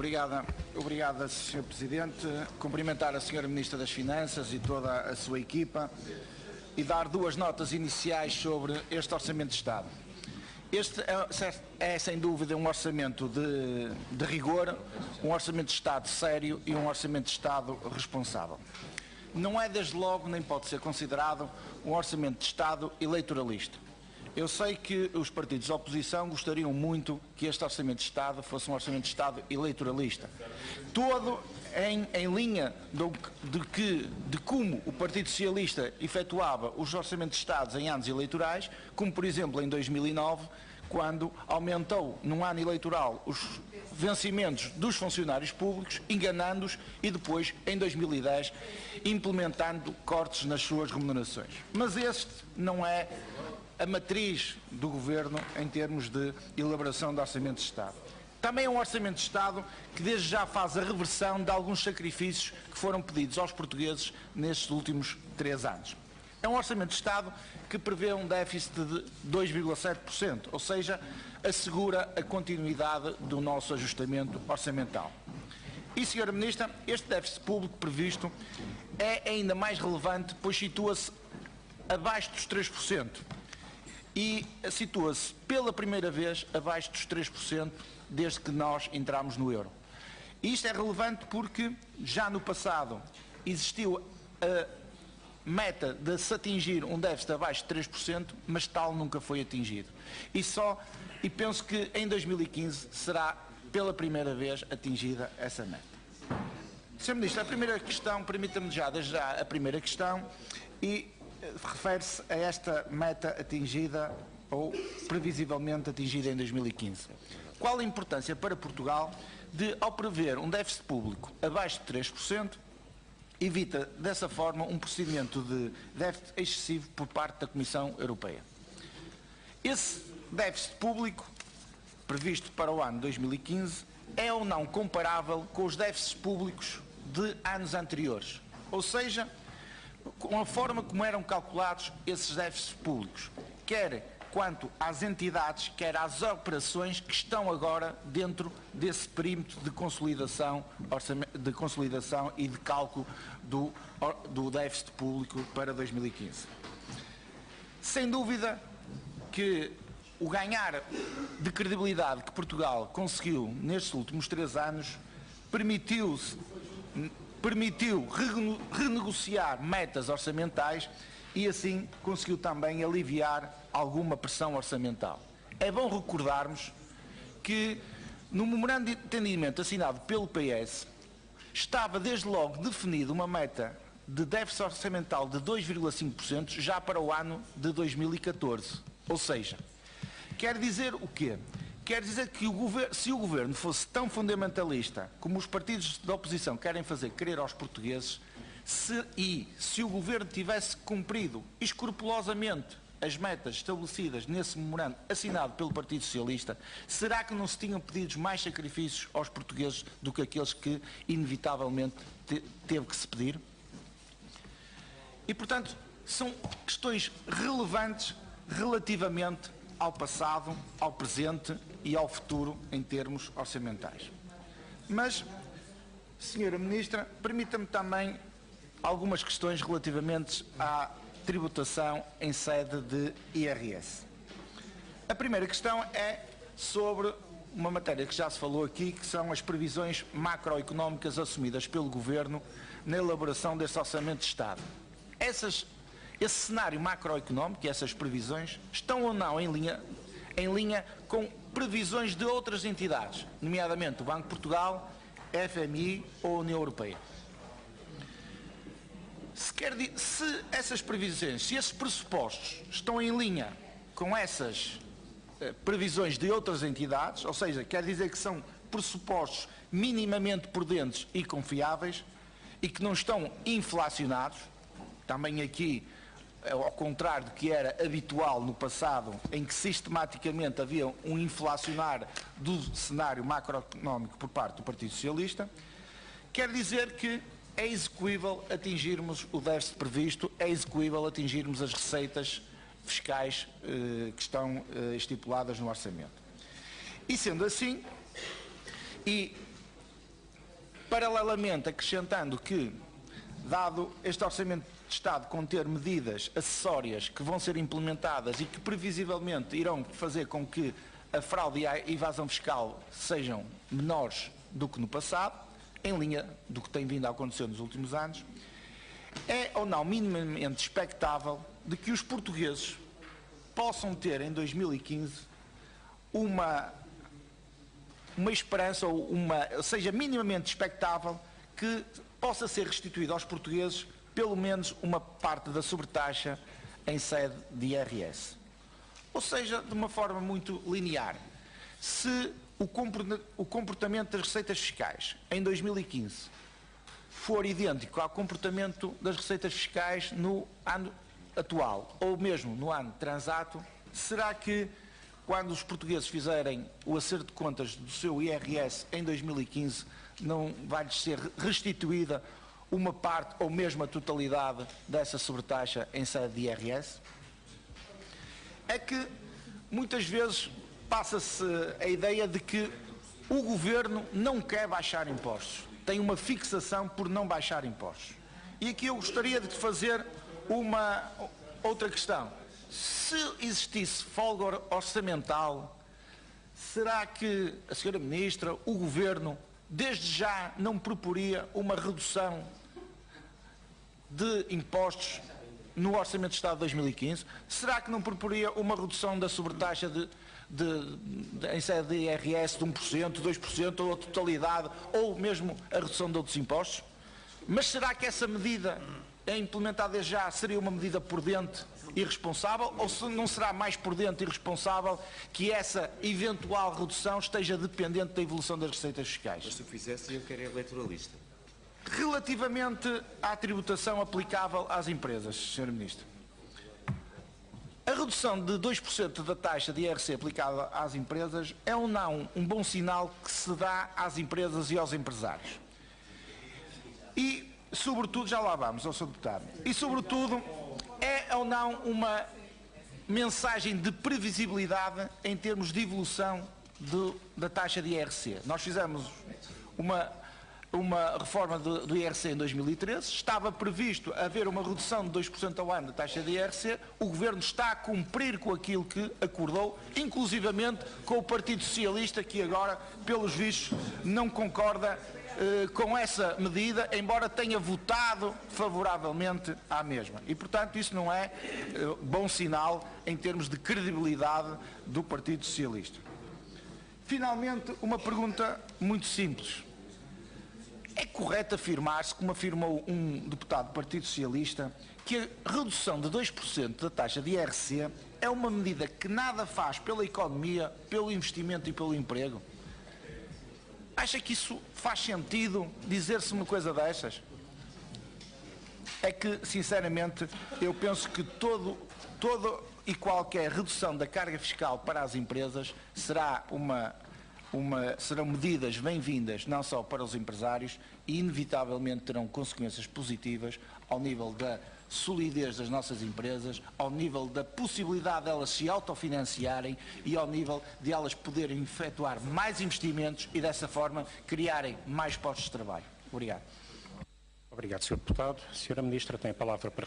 Obrigado, Sr. Presidente. Cumprimentar a Sra. Ministra das Finanças e toda a sua equipa e dar duas notas iniciais sobre este Orçamento de Estado. Este é sem dúvida um orçamento de rigor, um orçamento de Estado sério e um orçamento de Estado responsável. Não é desde logo, nem pode ser considerado, um orçamento de Estado eleitoralista. Eu sei que os partidos de oposição gostariam muito que este Orçamento de Estado fosse um Orçamento de Estado eleitoralista. Todo em linha de como o Partido Socialista efetuava os Orçamentos de Estado em anos eleitorais, como por exemplo em 2009, quando aumentou num ano eleitoral os vencimentos dos funcionários públicos, enganando-os, e depois, em 2010, implementando cortes nas suas remunerações. Mas este não é a matriz do Governo em termos de elaboração de Orçamento de Estado. Também é um Orçamento de Estado que desde já faz a reversão de alguns sacrifícios que foram pedidos aos portugueses nestes últimos 3 anos. É um Orçamento de Estado que prevê um déficit de 2,7%, ou seja, assegura a continuidade do nosso ajustamento orçamental. E, Sra. Ministra, este déficit público previsto é ainda mais relevante, pois situa-se abaixo dos 3%. E situa-se pela primeira vez abaixo dos 3% desde que nós entramos no euro. E isto é relevante porque já no passado existiu a meta de se atingir um déficit abaixo de 3%, mas tal nunca foi atingido. E penso que em 2015 será pela primeira vez atingida essa meta. Sr. Ministro, a primeira questão, permita-me desde já a primeira questão, e refere-se a esta meta atingida ou previsivelmente atingida em 2015. Qual a importância para Portugal de, ao prever um déficit público abaixo de 3%, evita dessa forma um procedimento de déficit excessivo por parte da Comissão Europeia? Esse déficit público previsto para o ano 2015 é ou não comparável com os déficits públicos de anos anteriores? Ou seja, com a forma como eram calculados esses déficits públicos, quer quanto às entidades, quer às operações que estão agora dentro desse perímetro de consolidação e de cálculo do déficit público para 2015. Sem dúvida que o ganhar de credibilidade que Portugal conseguiu nestes últimos 3 anos permitiu renegociar metas orçamentais e assim conseguiu também aliviar alguma pressão orçamental. É bom recordarmos que no memorando de entendimento assinado pelo PS estava desde logo definido uma meta de déficit orçamental de 2,5% já para o ano de 2014. Ou seja, quer dizer o quê? Quer dizer que se o Governo fosse tão fundamentalista como os partidos da oposição querem fazer crer aos portugueses, se o Governo tivesse cumprido escrupulosamente as metas estabelecidas nesse memorando assinado pelo Partido Socialista, será que não se tinham pedido mais sacrifícios aos portugueses do que aqueles que inevitavelmente teve que se pedir? E, portanto, são questões relevantes relativamente ao passado, ao presente e ao futuro em termos orçamentais. Mas, Sra. Ministra, permita-me também algumas questões relativamente à tributação em sede de IRS. A primeira questão é sobre uma matéria que já se falou aqui, que são as previsões macroeconómicas assumidas pelo Governo na elaboração deste Orçamento de Estado. Esse cenário macroeconómico e essas previsões estão ou não em linha com previsões de outras entidades, nomeadamente o Banco de Portugal, a FMI ou a União Europeia? Se essas previsões, se esses pressupostos estão em linha com essas previsões de outras entidades, ou seja, quer dizer que são pressupostos minimamente prudentes e confiáveis e que não estão inflacionados, também aqui, ao contrário do que era habitual no passado, em que sistematicamente havia um inflacionar do cenário macroeconómico por parte do Partido Socialista, quer dizer que é execuível atingirmos o déficit previsto, é execuível atingirmos as receitas fiscais que estão estipuladas no orçamento. E sendo assim, e Paralelamente, acrescentando que, dado este Orçamento de Estado conter medidas acessórias que vão ser implementadas e que previsivelmente irão fazer com que a fraude e a evasão fiscal sejam menores do que no passado, em linha do que tem vindo a acontecer nos últimos anos, é ou não minimamente expectável de que os portugueses possam ter em 2015 uma esperança, ou seja minimamente expectável que possa ser restituída aos portugueses pelo menos uma parte da sobretaxa em sede de IRS. Ou seja, de uma forma muito linear. Se o comportamento das receitas fiscais em 2015 for idêntico ao comportamento das receitas fiscais no ano atual, ou mesmo no ano transato, será que, quando os portugueses fizerem o acerto de contas do seu IRS em 2015, não vai-lhes ser restituída uma parte ou mesmo a totalidade dessa sobretaxa em sede de IRS? É que muitas vezes passa-se a ideia de que o Governo não quer baixar impostos, tem uma fixação por não baixar impostos. E aqui eu gostaria de fazer uma outra questão. Se existisse folga orçamental, será que a Sra. Ministra, o Governo, desde já não proporia uma redução de impostos no Orçamento de Estado de 2015? Será que não proporia uma redução da sobretaxa em sede de IRS de 1%, 2%, ou a totalidade, ou mesmo a redução de outros impostos? Mas será que essa medida implementada já seria uma medida prudente e responsável, ou se não será mais prudente e responsável que essa eventual redução esteja dependente da evolução das receitas fiscais? Mas se o fizesse, eu quero eleitoralista. Relativamente à tributação aplicável às empresas, Sr. Ministro, a redução de 2% da taxa de IRC aplicada às empresas é ou não um bom sinal que se dá às empresas e aos empresários? E, sobretudo, já lá vamos, Sr. Deputado, e sobretudo, é ou não uma mensagem de previsibilidade em termos de evolução da taxa de IRC? Nós fizemos uma reforma do IRC em 2013, estava previsto haver uma redução de 2% ao ano da taxa de IRC, o Governo está a cumprir com aquilo que acordou, inclusivamente com o Partido Socialista, que agora, pelos vistos, não concorda com essa medida, embora tenha votado favoravelmente à mesma. E, portanto, isso não é bom sinal em termos de credibilidade do Partido Socialista. Finalmente, uma pergunta muito simples. É correto afirmar-se, como afirmou um deputado do Partido Socialista, que a redução de 2% da taxa de IRC é uma medida que nada faz pela economia, pelo investimento e pelo emprego? Acha que isso faz sentido dizer-se uma coisa destas? É que, sinceramente, eu penso que todo e qualquer redução da carga fiscal para as empresas serão medidas bem-vindas não só para os empresários e inevitavelmente terão consequências positivas ao nível da solidez das nossas empresas, ao nível da possibilidade de elas se autofinanciarem e ao nível de elas poderem efetuar mais investimentos e dessa forma criarem mais postos de trabalho. Obrigado. Obrigado, Sr. Deputado. A Sra. Ministra tem a palavra para